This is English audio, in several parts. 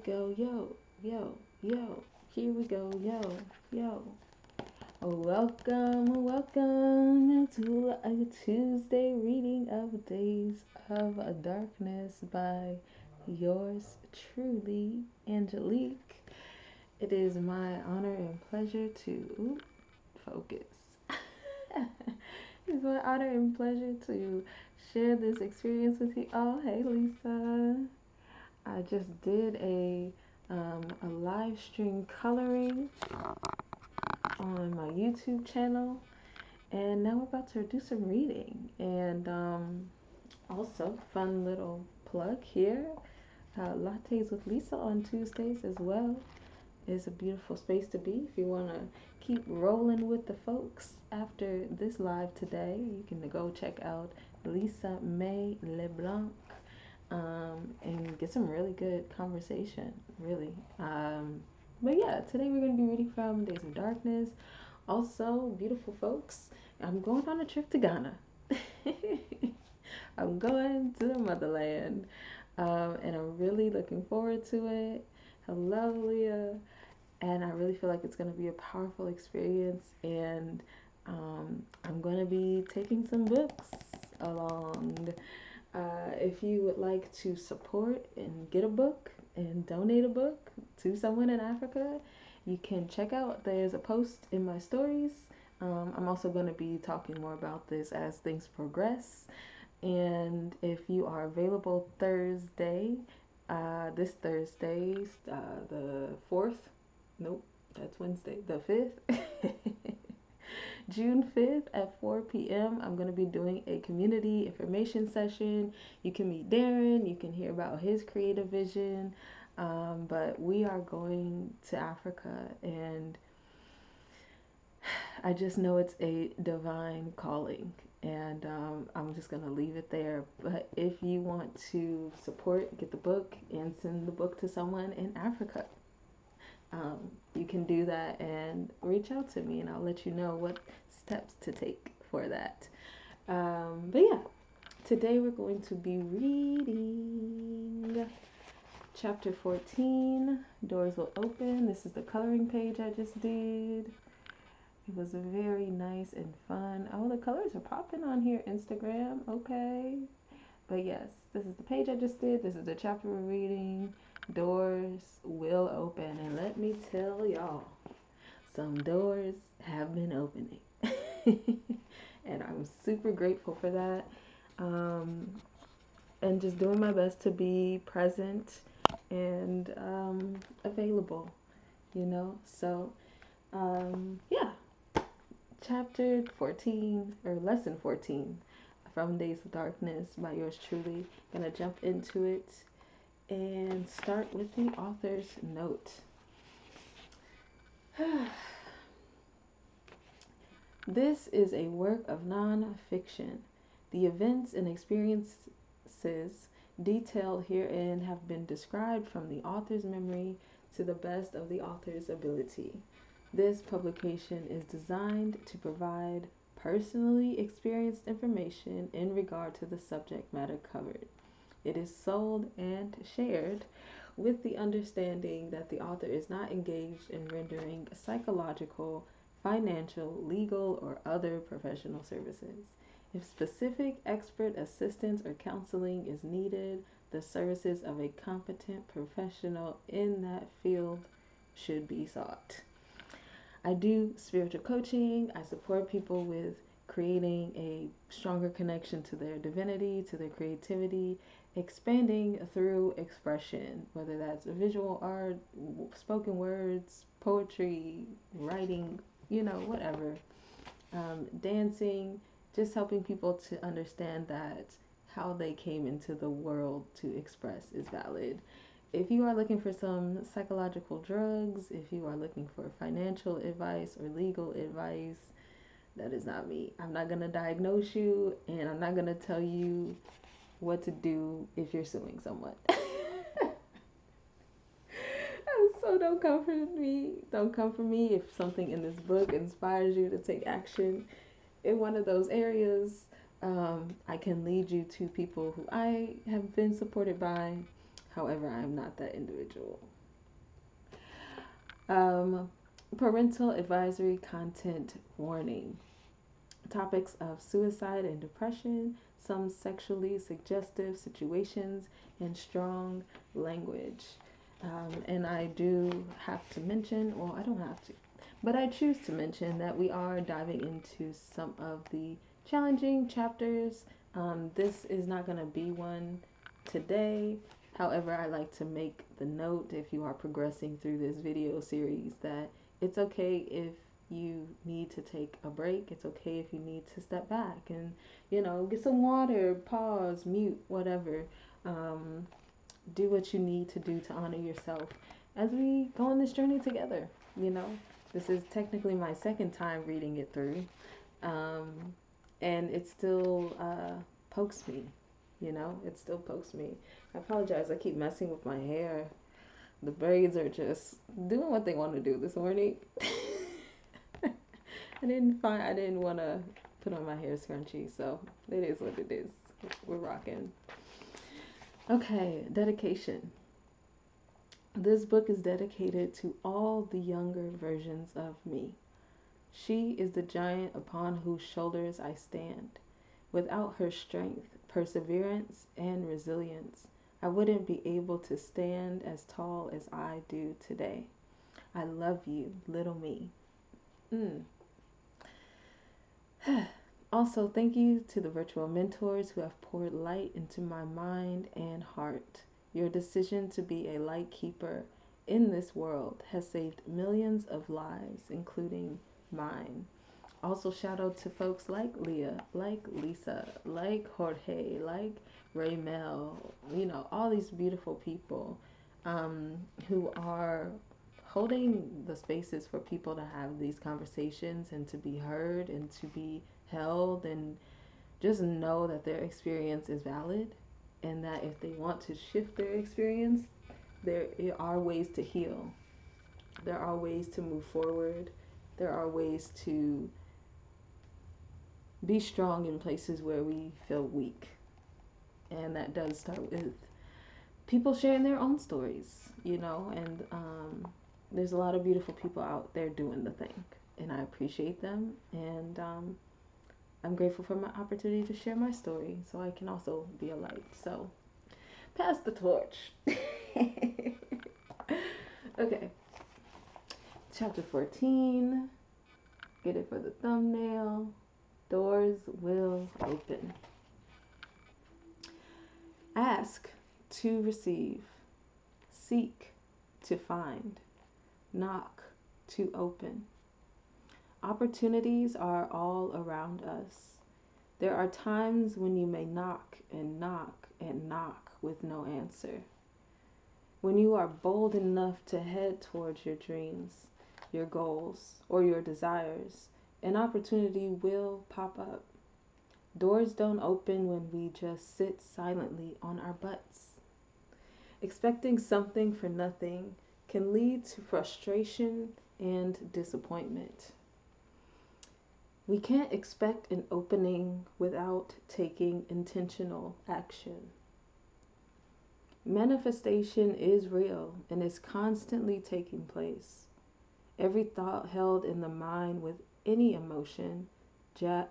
go, yo. Here we go, yo. Welcome to a Tuesday reading of Days of Darkness by yours truly, Angelique. It is my honor and pleasure to focus. It's my honor and pleasure to share this experience with you all. Hey, Lisa. I just did a live stream coloring on my YouTube channel, and now we're about to do some reading. And also, fun little plug here, Lattes with Lisa on Tuesdays as well is a beautiful space to be. If you want to keep rolling with the folks after this live today, you can go check out Lisa May LeBlanc, and get some really good conversation, really. But yeah, today we're going to be reading from Days of Darkness. Also, beautiful folks, I'm going on a trip to Ghana. I'm going to the motherland, and I'm really looking forward to it. Hello, Leah. And I really feel like it's going to be a powerful experience, and I'm going to be taking some books along. If you would like to support and get a book and donate a book to someone in Africa, you can check out, there's a post in my stories. I'm also going to be talking more about this as things progress. And if you are available Thursday, this Thursday, the 4th, nope, that's Wednesday, the 5th. June 5th at 4 p.m. I'm going to be doing a community information session. You can meet Darren, you can hear about his creative vision. But we are going to Africa, and I just know it's a divine calling. And I'm just going to leave it there. But if you want to support, get the book, and send the book to someone in Africa, you can do that and reach out to me, and I'll let you know what steps to take for that. But yeah, today we're going to be reading chapter 14, Doors Will Open. This is the coloring page I just did. It was very nice and fun. Oh, the colors are popping on here, Instagram. Okay. But yes, this is the page I just did. This is the chapter we're reading. Doors will open. And let me tell y'all, some doors have been opening. And I'm super grateful for that. And just doing my best to be present and available, So, yeah. Chapter 14, or lesson 14 from Days of Darkness by yours truly. Gonna jump into it and start with the author's note. This is a work of non-fiction. The events and experiences detailed herein have been described from the author's memory to the best of the author's ability. This publication is designed to provide personally experienced information in regard to the subject matter covered. It is sold and shared with the understanding that the author is not engaged in rendering psychological, financial, legal, or other professional services. If specific expert assistance or counseling is needed, the services of a competent professional in that field should be sought. I do spiritual coaching. I support people with creating a stronger connection to their divinity, to their creativity, expanding through expression, whether that's visual art, spoken words, poetry, writing, whatever. Dancing, just helping people to understand that how they came into the world to express is valid. If you are looking for some psychological drugs, if you are looking for financial advice or legal advice, that is not me. I'm not going to diagnose you, and I'm not going to tell you what to do if you're suing someone. So don't come for me. Don't come for me if something in this book inspires you to take action in one of those areas. I can lead you to people who I have been supported by, However, I am not that individual. Um, Parental advisory content warning. Topics of suicide and depression, some sexually suggestive situations, and strong language. And I do have to mention, well, I don't have to, but I choose to mention that we are diving into some of the challenging chapters. This is not going to be one today. However, I like to make the note if you are progressing through this video series that it's okay if you need to take a break. It's okay if you need to step back and, get some water, pause, mute, whatever. Do what you need to do to honor yourself as we go on this journey together. You know, this is technically my second time reading it through, um, and it still pokes me. It still pokes me. I apologize. I keep messing with my hair. The braids are just doing what they want to do this morning. I didn't want to put on my hair scrunchie, so it is what it is. We're rocking. Okay, dedication. This book is dedicated to all the younger versions of me. She is the giant upon whose shoulders I stand. Without her strength, perseverance, and resilience, I wouldn't be able to stand as tall as I do today. I love you, little me. Also, thank you to the virtual mentors who have poured light into my mind and heart. Your decision to be a light keeper in this world has saved millions of lives, including mine. Also, shout out to folks like Leah, like Lisa, like Jorge, like Raymel, all these beautiful people who are holding the spaces for people to have these conversations and to be heard and to be held and just know that their experience is valid and that if they want to shift their experience, there are ways to heal. There are ways to move forward. There are ways to be strong in places where we feel weak. And that does start with people sharing their own stories, and there's a lot of beautiful people out there doing the thing. And I appreciate them. And I'm grateful for my opportunity to share my story so I can also be a light. So, pass the torch. Okay. Chapter 14. Get it for the thumbnail. Doors will open. Ask to receive. Seek to find. Knock to open. Opportunities are all around us. There are times when you may knock and knock and knock with no answer. When you are bold enough to head towards your dreams, your goals, or your desires, an opportunity will pop up. Doors don't open when we just sit silently on our butts. Expecting something for nothing can lead to frustration and disappointment. We can't expect an opening without taking intentional action. Manifestation is real and is constantly taking place. Every thought held in the mind with any emotion, Jad,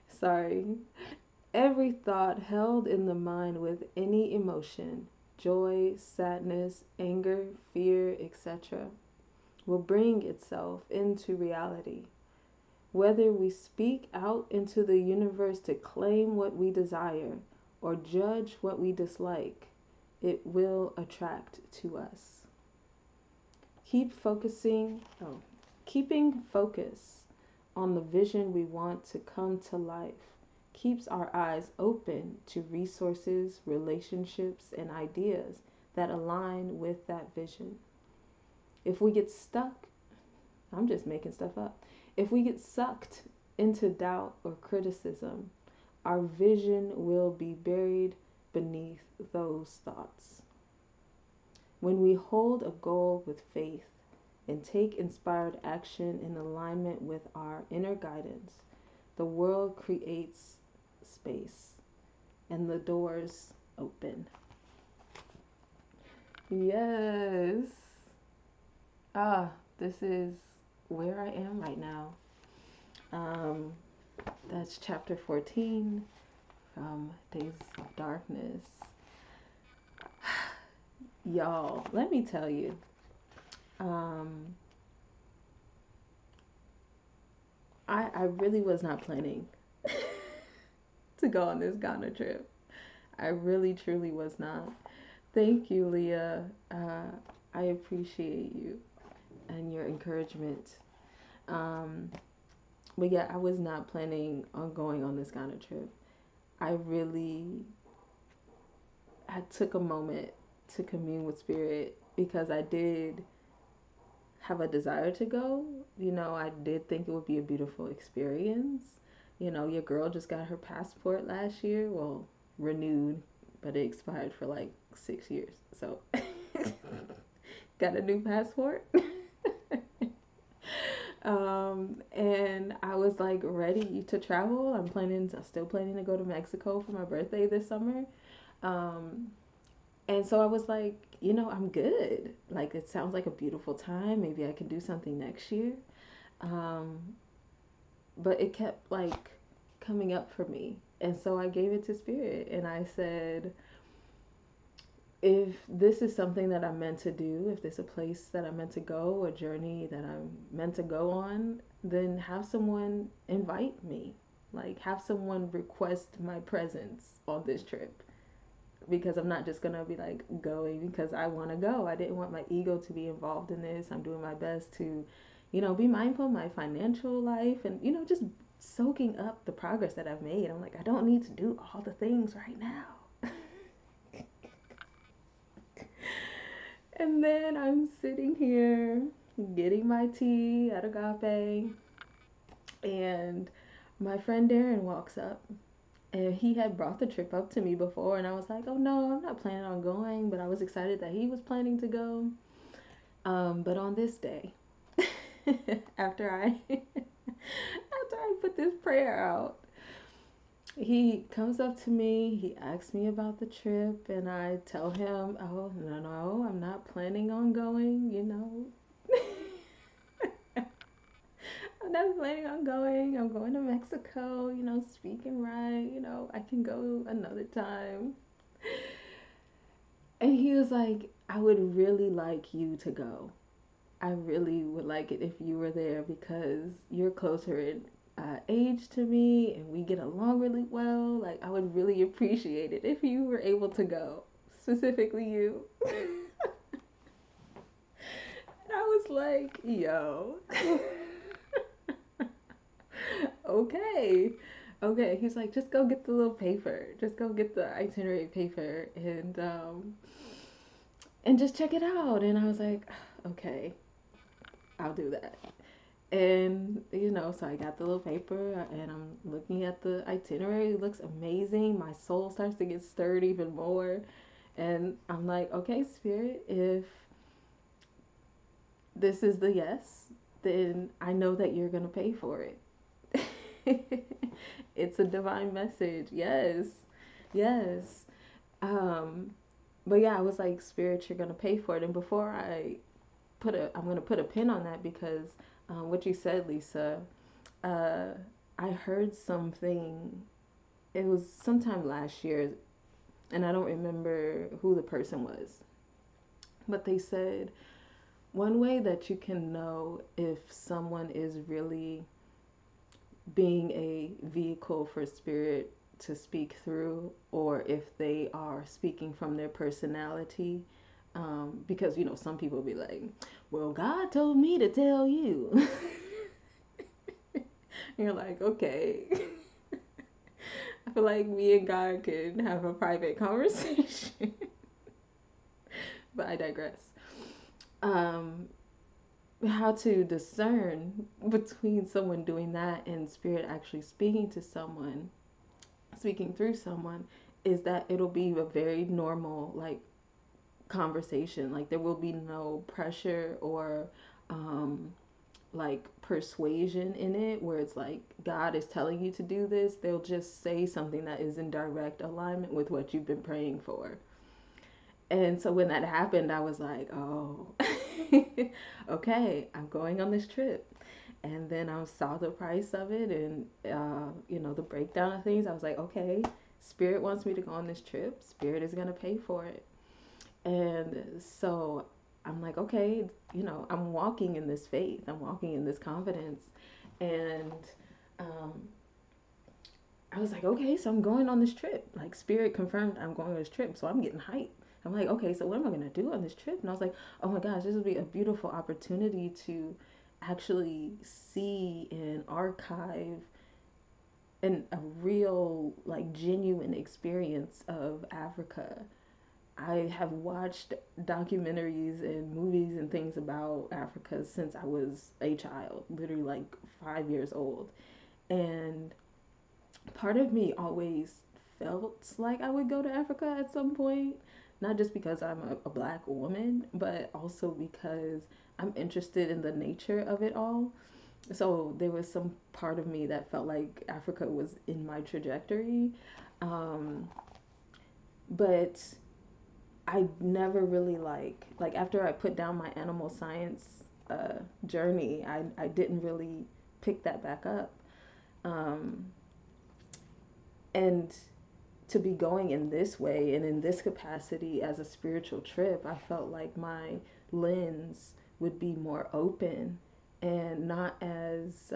sorry. Every thought held in the mind with any emotion, joy, sadness, anger, fear, etc., will bring itself into reality. Whether we speak out into the universe to claim what we desire or judge what we dislike, it will attract to us. Keeping focus on the vision we want to come to life keeps our eyes open to resources, relationships, and ideas that align with that vision. If we get stuck, I'm just making stuff up. If we get sucked into doubt or criticism, our vision will be buried beneath those thoughts. When we hold a goal with faith and take inspired action in alignment with our inner guidance, the world creates space. and the doors open. Yes. Ah, this is where I am right now. Um, that's chapter 14 from Days of Darkness. Y'all, let me tell you. Um, I really was not planning to go on this Ghana trip. I really, truly was not. Thank you, Leah. I appreciate you and your encouragement. Um, but yeah, I was not planning on going on this Ghana trip. I really, I took a moment to commune with Spirit because I did have a desire to go. You know, I did think it would be a beautiful experience. You know, your girl just got her passport last year. Well, renewed, but it expired for like 6 years. So, got a new passport. And I was like ready to travel. I'm still planning to go to Mexico for my birthday this summer. Um, and so I was like, I'm good. Like, it sounds like a beautiful time. Maybe I can do something next year. Um, but it kept like coming up for me. And so I gave it to Spirit and I said, if this is something that I'm meant to do, if there's a place that I'm meant to go, a journey that I'm meant to go on, then have someone invite me. Like, have someone request my presence on this trip. Because I'm not just gonna be like going because I want to go. I didn't want my ego to be involved in this. I'm doing my best to, be mindful of my financial life and, just soaking up the progress that I've made. I'm like, I don't need to do all the things right now. And then I'm sitting here getting my tea at Agape, and my friend Darren walks up. And he had brought the trip up to me before, and I was like, oh no, I'm not planning on going, but I was excited that he was planning to go. But on this day, after I after I put this prayer out, he comes up to me, he asks me about the trip, and I tell him, oh, no, I'm not planning on going. I'm not planning on going. I'm going to Mexico, speaking right, I can go another time. And he was like, I would really like you to go. I really would like it if you were there because you're closer in age to me and we get along really well. Like, I would really appreciate it if you were able to go, specifically you. And I was like, yo, okay. Okay, he's like, just go get the little paper. Just go get the itinerary paper and just check it out. And I was like, okay, I'll do that. And so I got the little paper and I'm looking at the itinerary. It looks amazing. My soul starts to get stirred even more. And I'm like, okay, Spirit, if this is the yes, then I know that you're going to pay for it. It's a divine message. Yes. Yes. Um, but yeah, I was like, Spirit, you're going to pay for it. And before I'm going to put a pin on that because what you said, Lisa, uh, I heard something. It was sometime last year, and I don't remember who the person was, but they said one way that you can know if someone is really being a vehicle for Spirit to speak through, or if they are speaking from their personality. Because some people be like, well, God told me to tell you. You're like, okay. I feel like me and God can have a private conversation. But I digress. Um, how to discern between someone doing that and Spirit actually speaking to someone, speaking through someone, is that it'll be a very normal, like, conversation. Like, there will be no pressure or like persuasion in it where it's like God is telling you to do this. They'll just say something that is in direct alignment with what you've been praying for. And so when that happened, I was like, oh, okay, I'm going on this trip. And then I saw the price of it and, the breakdown of things. I was like, okay, Spirit wants me to go on this trip. Spirit is going to pay for it. And so I'm like, okay, I'm walking in this faith. I'm walking in this confidence. And um, I was like, okay, so I'm going on this trip. Like, Spirit confirmed I'm going on this trip. So I'm getting hyped. I'm like, okay, so what am I going to do on this trip? And I was like, oh my gosh, this would be a beautiful opportunity to actually see and archive a real, like, genuine experience of Africa. I have watched documentaries and movies and things about Africa since I was a child, literally like 5 years old. And part of me always felt like I would go to Africa at some point, not just because I'm a black woman, but also because I'm interested in the nature of it all. So there was some part of me that felt like Africa was in my trajectory. Um, but I never really like after I put down my animal science journey, I didn't really pick that back up. Um, and to be going in this way and in this capacity as a spiritual trip, I felt like my lens would be more open and not as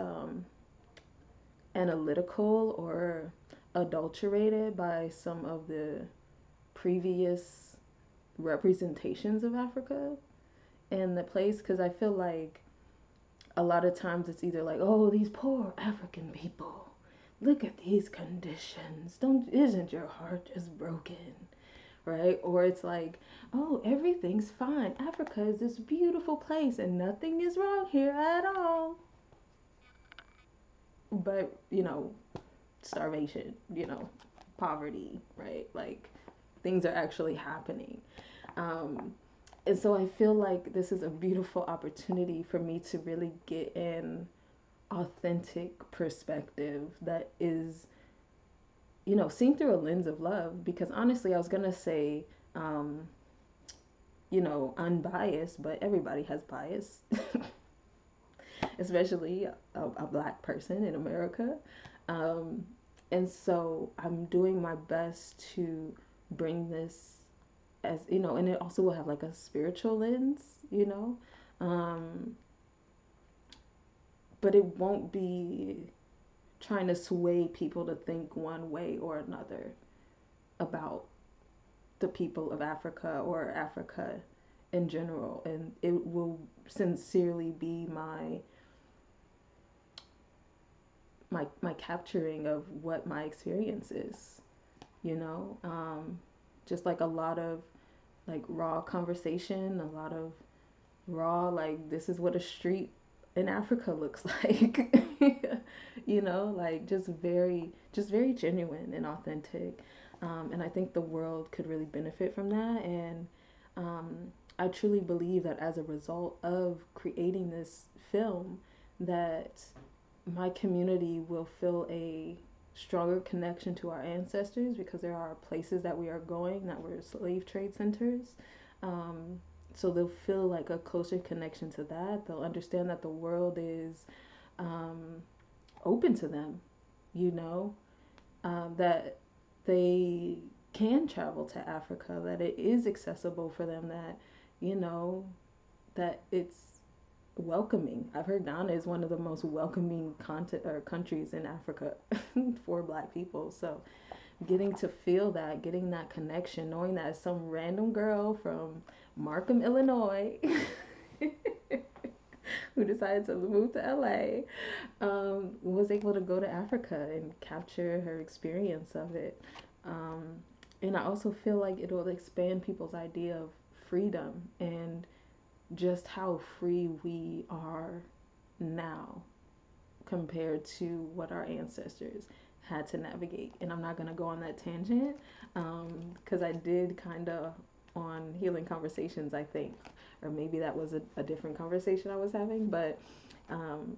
analytical or adulterated by some of the previous representations of Africa and the place. Because I feel like a lot of times it's either like, oh, these poor African people, look at these conditions, don't isn't your heart just broken, right? Or it's like, oh, everything's fine, Africa is this beautiful place and nothing is wrong here at all. But starvation, poverty, right? Like, things are actually happening. um, and so I feel like this is a beautiful opportunity for me to really get an authentic perspective that is, seen through a lens of love. Because honestly, I was gonna say, um, unbiased, but everybody has bias, especially a black person in America. Um, and so I'm doing my best to bring this as, and it also will have like a spiritual lens, um, but it won't be trying to sway people to think one way or another about the people of Africa or Africa in general. And it will sincerely be my capturing of what my experience is, you know? Just like a lot of like raw conversation, a lot of raw, like, this is what a street in Africa looks like. Like, just very genuine and authentic. And I think the world could really benefit from that. And um, I truly believe that as a result of creating this film, that my community will feel a stronger connection to our ancestors, because there are places that we are going that were slave trade centers. Um, so they'll feel like a closer connection to that. They'll understand that the world is um, open to them, you know, that they can travel to Africa, that it is accessible for them, that, you know, that it's welcoming. I've heard Ghana is one of the most welcoming countries in Africa for black people. So getting to feel that, getting that connection, knowing that some random girl from Markham, Illinois, who decided to move to LA, was able to go to Africa and capture her experience of it. Um, and I also feel like it will expand people's idea of freedom and just how free we are now compared to what our ancestors had to navigate. And I'm not going to go on that tangent, because I did kind of on Healing Conversations, I think, or maybe that was a different conversation I was having. But um,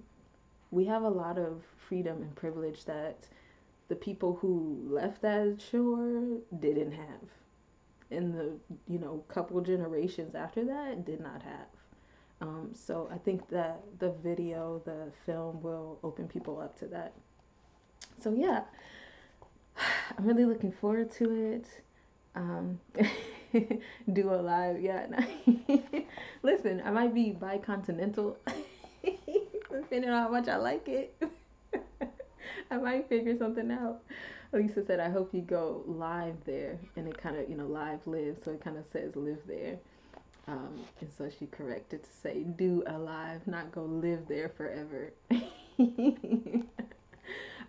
we have a lot of freedom and privilege that the people who left that shore didn't have, and the couple generations after that did not have. So I think that the film will open people up to that. So yeah, I'm really looking forward to it. Um, do a live, yeah. Listen, I might be bicontinental, depending on how much I like it. I might figure something out. Lisa said, I hope you go live there. And it kind of, live live. So it kind of says live there. And so she corrected to say, do a live, not go live there forever.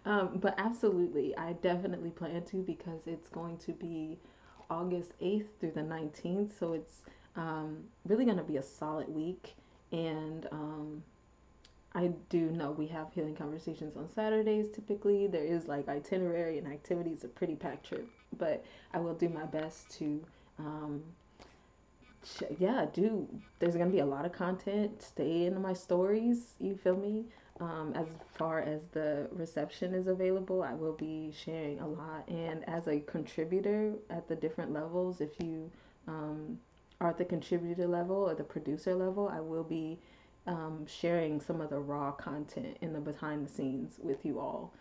But absolutely, I definitely plan to, because it's going to be August 8th through the 19th. So it's really going to be a solid week. And I do know we have healing conversations on Saturdays typically. There is like itinerary and activities, a pretty packed trip. But I will do my best to, um, yeah, there's going to be a lot of content. Stay in my stories, you feel me? As far as the reception is available, I will be sharing a lot. And as a contributor at the different levels, if you are at the contributor level or the producer level, I will be sharing some of the raw content in the behind the scenes with you all.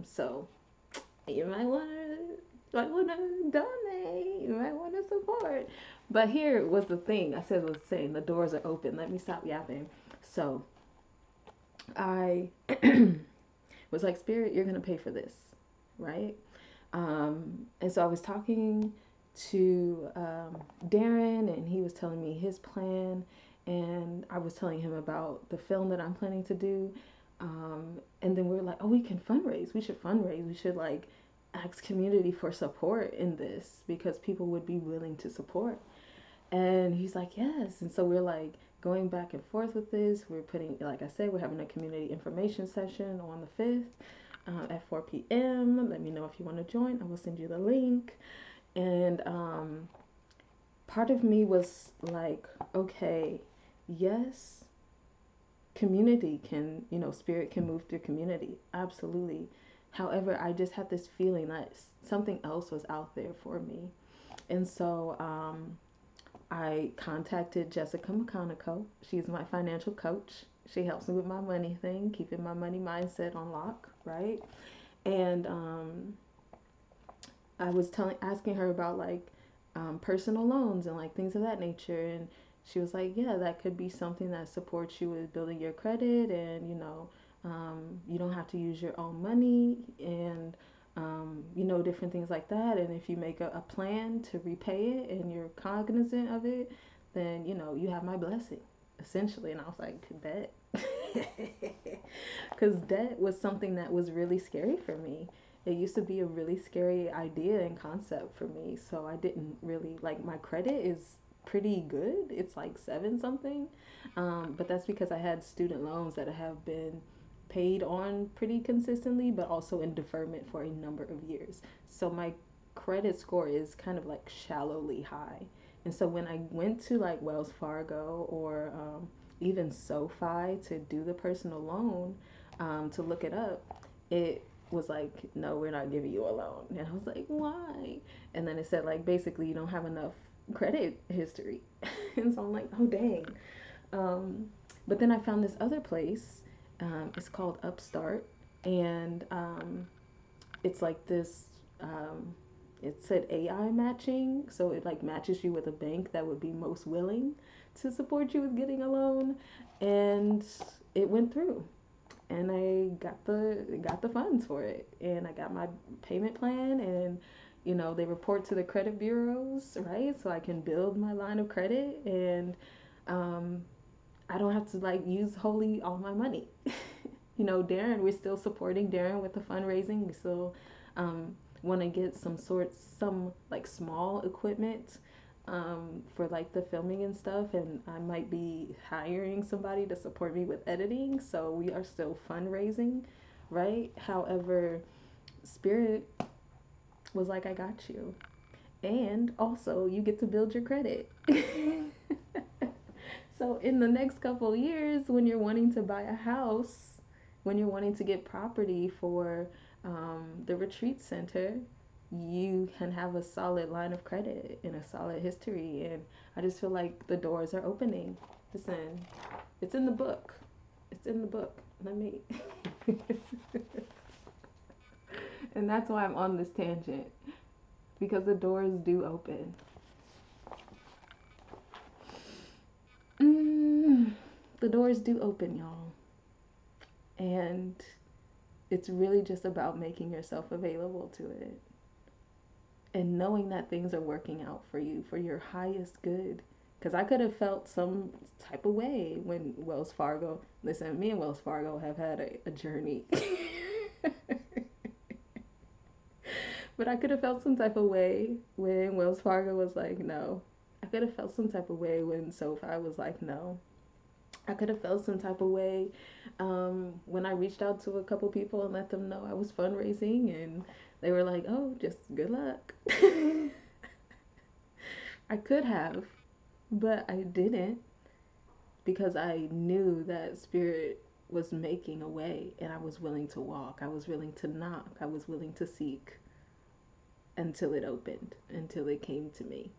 So you might want to donate. You might want to support. But here was the thing. Was saying the doors are open. Let me stop yapping. So I was like, Spirit, you're gonna pay for this, right? And so I was talking to Darren, and he was telling me his plan, and I was telling him about the film that I'm planning to do. And then we were like, oh, we can fundraise. We should fundraise. We should like ask community for support in this, because people would be willing to support. And he's like, yes. And so we're like going back and forth with this. We're putting, like I said, we're having a community information session on the 5th at 4 p.m. Let me know if you want to join. I will send you the link. And part of me was like, okay, yes, community can, spirit can move through community. Absolutely. However, I just had this feeling that something else was out there for me. And so I contacted Jessica McConico. She's my financial coach. She helps me with my money thing, keeping my money mindset on lock, right? And I was asking her about like personal loans and like things of that nature, and she was like, yeah, that could be something that supports you with building your credit, and you don't have to use your own money, and different things like that. And if you make a plan to repay it and you're cognizant of it, then you have my blessing, essentially. And I was like, bet. Because debt was something that was really scary for me. It used to be a really scary idea and concept for me. So I didn't really like, my credit is pretty good. It's like 7 something. But that's because I had student loans that have been paid on pretty consistently, but also in deferment for a number of years. So my credit score is kind of like shallowly high. And so when I went to like Wells Fargo or even SoFi to do the personal loan, to look it up, it was like, no, we're not giving you a loan. And I was like, why? And then it said like, basically you don't have enough credit history. And so I'm like, oh dang. Um, but then I found this other place. It's called Upstart, and it's like this. It said AI matching, so it like matches you with a bank that would be most willing to support you with getting a loan, and it went through, and I got the funds for it, and I got my payment plan, and they report to the credit bureaus, right? So I can build my line of credit, and um, I don't have to like use wholly all my money. Darren, we're still supporting Darren with the fundraising. We still want to get some like small equipment for like the filming and stuff. And I might be hiring somebody to support me with editing. So we are still fundraising, right? However, Spirit was like, I got you. And also, you get to build your credit. So in the next couple of years, when you're wanting to buy a house, when you're wanting to get property for the retreat center, you can have a solid line of credit and a solid history. And I just feel like the doors are opening. Listen, it's in the book. It's in the book. Let me. And that's why I'm on this tangent, because the doors do open. Mm, the doors do open, y'all. And it's really just about making yourself available to it and knowing that things are working out for you for your highest good. Because I could have felt some type of way when Wells Fargo, listen, me and Wells Fargo have had a journey. But I could have felt some type of way when Wells Fargo was like, no. I could have felt some type of way when SoFi was like, no. I could have felt some type of way when I reached out to a couple people and let them know I was fundraising, and they were like, oh, just good luck. I could have, but I didn't, because I knew that Spirit was making a way, and I was willing to walk. I was willing to knock. I was willing to seek until it opened, until it came to me.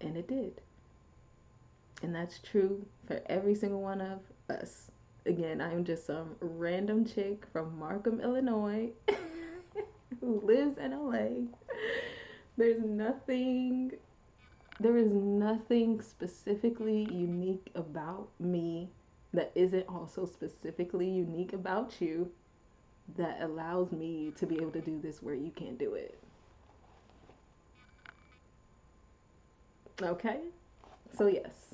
And it did. And that's true for every single one of us. Again, I am just some random chick from Markham, Illinois, who lives in LA. There's nothing, there is nothing specifically unique about me that isn't also specifically unique about you that allows me to be able to do this where you can't do it. Okay? So, yes,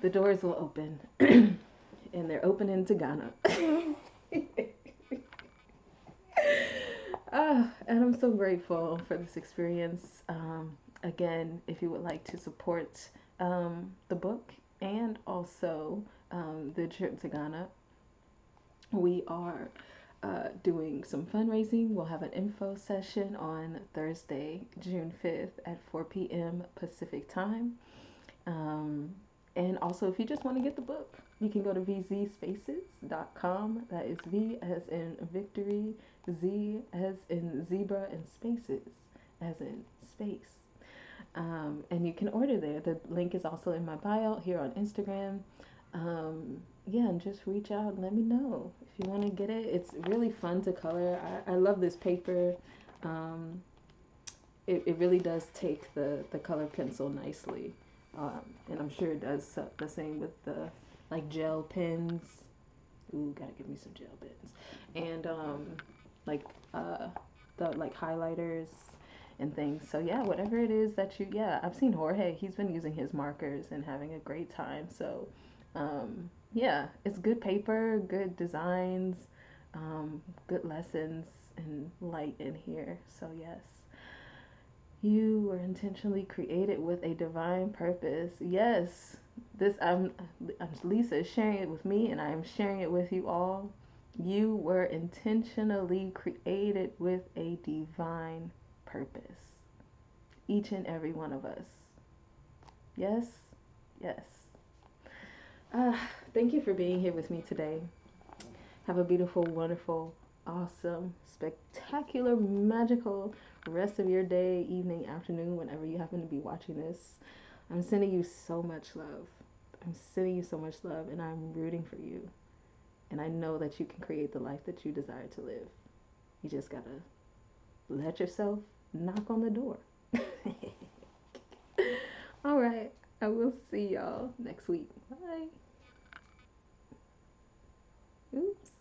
the doors will open, and they're opening to Ghana. And I'm so grateful for this experience. Again, if you would like to support the book and also the trip to Ghana, we are doing some fundraising. We'll have an info session on Thursday, June 5th at 4 p.m. Pacific time. And also, if you just want to get the book, you can go to vzspaces.com. That is V as in victory, Z as in zebra, and spaces as in space. And you can order there. The link is also in my bio here on Instagram. Yeah, and just reach out and let me know if you want to get it. It's really fun to color. I love this paper. It really does take the color pencil nicely. And I'm sure it does the same with the like gel pens. Ooh, gotta give me some gel pens. And like the like highlighters and things. So yeah, whatever it is that you, yeah, I've seen Jorge. He's been using his markers and having a great time. So yeah, it's good paper, good designs, good lessons, and light in here. So yes. You were intentionally created with a divine purpose. Yes, this Lisa is sharing it with me, and I am sharing it with you all. You were intentionally created with a divine purpose. Each and every one of us. Yes, yes. Thank you for being here with me today. Have a beautiful, wonderful, awesome, spectacular, magical rest of your day, evening, afternoon, whenever you happen to be watching this. I'm sending you so much love. I'm sending you so much love, and I'm rooting for you. And I know that you can create the life that you desire to live. You just gotta let yourself knock on the door. All right. I will see y'all next week. Bye. Oops.